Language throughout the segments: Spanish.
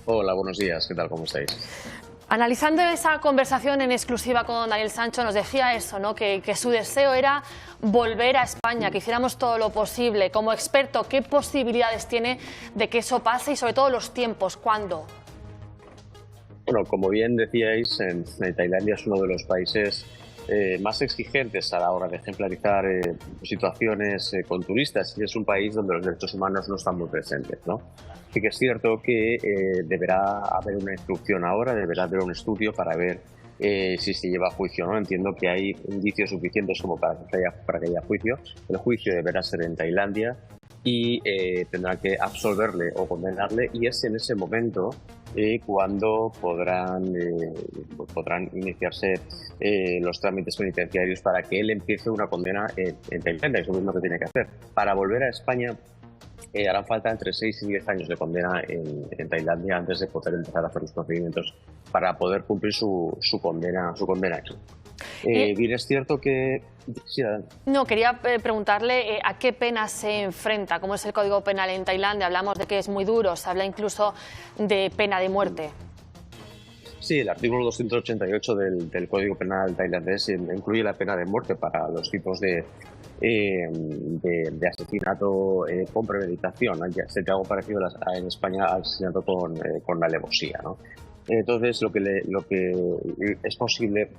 Hola, buenos días, ¿qué tal? ¿Cómo estáis? Analizando esa conversación en exclusiva con Daniel Sancho, nos decía eso, ¿no? Que su deseo era volver a España, que hiciéramos todo lo posible. Como experto, ¿qué posibilidades tiene de que eso pase y sobre todo los tiempos? ¿Cuándo? Bueno, como bien decíais, Tailandia es uno de los países más exigentes a la hora de ejemplarizar situaciones con turistas y es un país donde los derechos humanos no están muy presentes, ¿no? Sí que es cierto que deberá haber una instrucción ahora, deberá haber un estudio para ver si se lleva a juicio o no. Entiendo que hay indicios suficientes como para que haya juicio. El juicio deberá ser en Tailandia y tendrán que absolverle o condenarle y es en ese momento cuando podrán iniciarse los trámites penitenciarios para que él empiece una condena en Tailandia. Eso es lo que tiene que hacer. Para volver a España harán falta entre 6 y 10 años de condena en Tailandia antes de poder empezar a hacer los procedimientos para poder cumplir su condena aquí. Bien, es cierto que... Sí, No, quería preguntarle a qué pena se enfrenta, cómo es el Código Penal en Tailandia. Hablamos de que es muy duro, se habla incluso de pena de muerte. Sí, el artículo 288 del Código Penal tailandés incluye la pena de muerte para los tipos de asesinato con premeditación. Ya sería algo parecido en España al asesinato con alevosía, ¿no? Entonces, lo que es posible,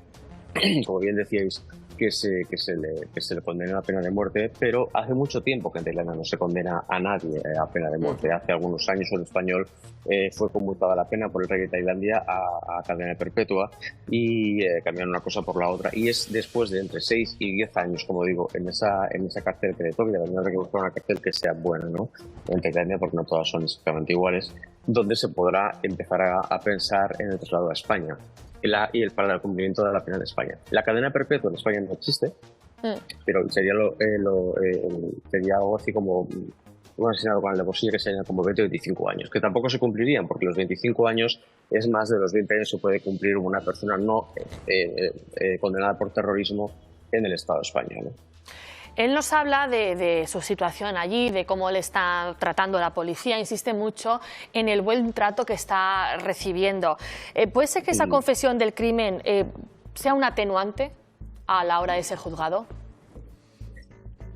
como bien decíais, que se le condene a pena de muerte, pero hace mucho tiempo que en Tailandia no se condena a nadie a pena de muerte. Hace algunos años un español fue conmutada la pena por el rey de Tailandia a cadena perpetua y cambiaron una cosa por la otra. Y es después de entre 6 y 10 años, como digo, en esa cárcel que le toque, habrá que buscar una cárcel que sea buena, ¿no? En Tailandia, porque no todas son exactamente iguales, donde se podrá empezar a pensar en el traslado a España para el cumplimiento de la pena en España. La cadena perpetua en España no existe, pero sería sería algo así como un asesinato con alevosía que serían como 20 o 25 años, que tampoco se cumplirían, porque los 25 años es más de los 20 años que puede cumplir una persona no condenada por terrorismo en el Estado español, ¿no? Él nos habla de su situación allí, de cómo le está tratando la policía, insiste mucho en el buen trato que está recibiendo. ¿Puede ser que esa confesión del crimen sea un atenuante a la hora de ser juzgado?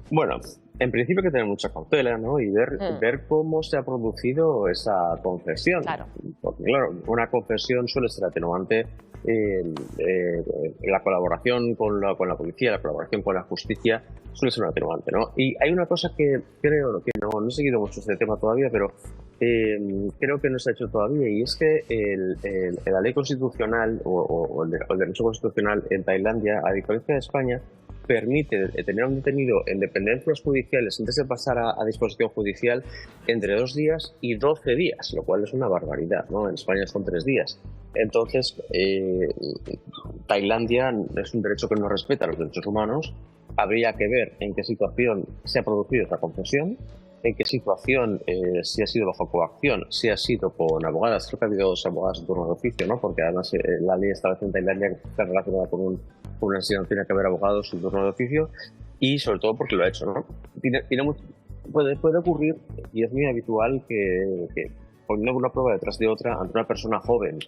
Bueno, en principio hay que tener mucha cautela, ¿no? Y ver cómo se ha producido esa confesión. Claro. Porque, claro, una confesión suele ser atenuante. La colaboración con la policía, la colaboración con la justicia suele ser un atenuante, ¿no? Y hay una cosa que creo que no he seguido mucho este tema todavía, pero creo que no se ha hecho todavía, y es que la ley constitucional o el derecho constitucional en Tailandia, a diferencia de España, permite tener a un detenido en dependencias judiciales antes de pasar a disposición judicial entre 2 días y 12 días, lo cual es una barbaridad, ¿no? En España son 3 días. Entonces, Tailandia es un derecho que no respeta los derechos humanos. Habría que ver en qué situación se ha producido esta confesión, en qué situación, si ha sido bajo coacción, si ha sido con abogadas. Creo que ha habido 2 abogadas en turno de oficio, ¿no? Porque además la ley establece en Tailandia que está relacionada con una no tiene que haber abogados en turno de oficio, y sobre todo porque lo ha hecho, ¿no? Puede ocurrir, y es muy habitual, que poniendo una prueba detrás de otra ante una persona joven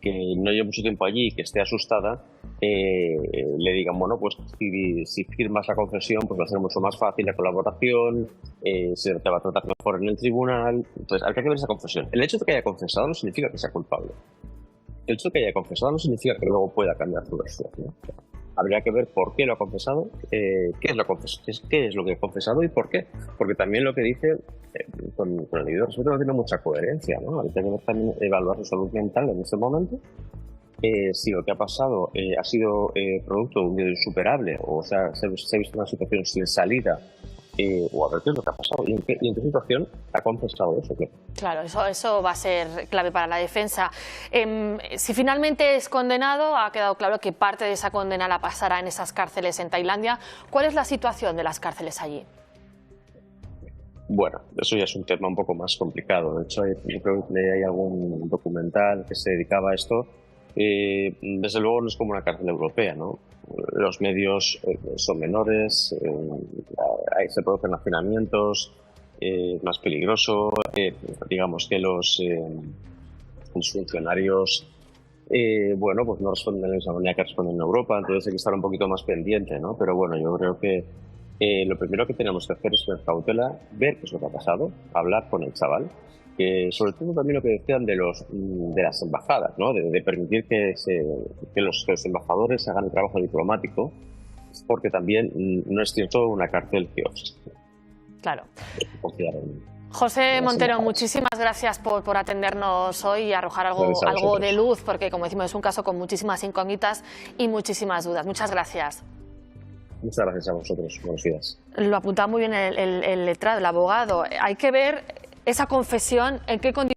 que no lleva mucho tiempo allí y que esté asustada, le digan, bueno, pues si firmas la confesión, pues va a ser mucho más fácil la colaboración, se te va a tratar mejor en el tribunal. Entonces, hay que ver esa confesión. El hecho de que haya confesado no significa que sea culpable. El hecho de que haya confesado no significa que luego pueda cambiar su versión, ¿no? Habría que ver por qué lo ha confesado, qué es lo que ha confesado y por qué. Porque también lo que dice, con el debido respeto, no tiene mucha coherencia, ¿no? Hay que también evaluar su salud mental en este momento. Si lo que ha pasado ha sido producto de un miedo insuperable, o sea, se ha visto una situación sin salida, o a ver qué es lo que ha pasado y en qué situación ha confesado eso. Claro, eso va a ser clave para la defensa. Si finalmente es condenado, ha quedado claro que parte de esa condena la pasará en esas cárceles en Tailandia. ¿Cuál es la situación de las cárceles allí? Bueno, eso ya es un tema un poco más complicado. De hecho, yo creo que hay algún documental que se dedicaba a esto. Desde luego no es como una cárcel europea, ¿no? Los medios son menores, ahí se producen hacinamientos, más peligroso. Digamos que los funcionarios bueno, pues no responden de la misma manera que responden en Europa, entonces hay que estar un poquito más pendiente, ¿no? Pero bueno, yo creo que lo primero que tenemos que hacer es tener cautela, ver qué es lo que ha pasado, hablar con el chaval, que sobre todo también lo que decían de las embajadas, ¿no? De permitir que los embajadores hagan el trabajo diplomático, porque también no es cierto una cárcel que Claro. confiar en José las Montero, embajadas. muchísimas gracias por atendernos hoy y arrojar algo de luz, porque como decimos es un caso con muchísimas incógnitas y muchísimas dudas. Muchas gracias. Muchas gracias a vosotros. Buenos días. Lo apuntaba muy bien el letrado, el abogado. Hay que ver esa confesión, en qué condiciones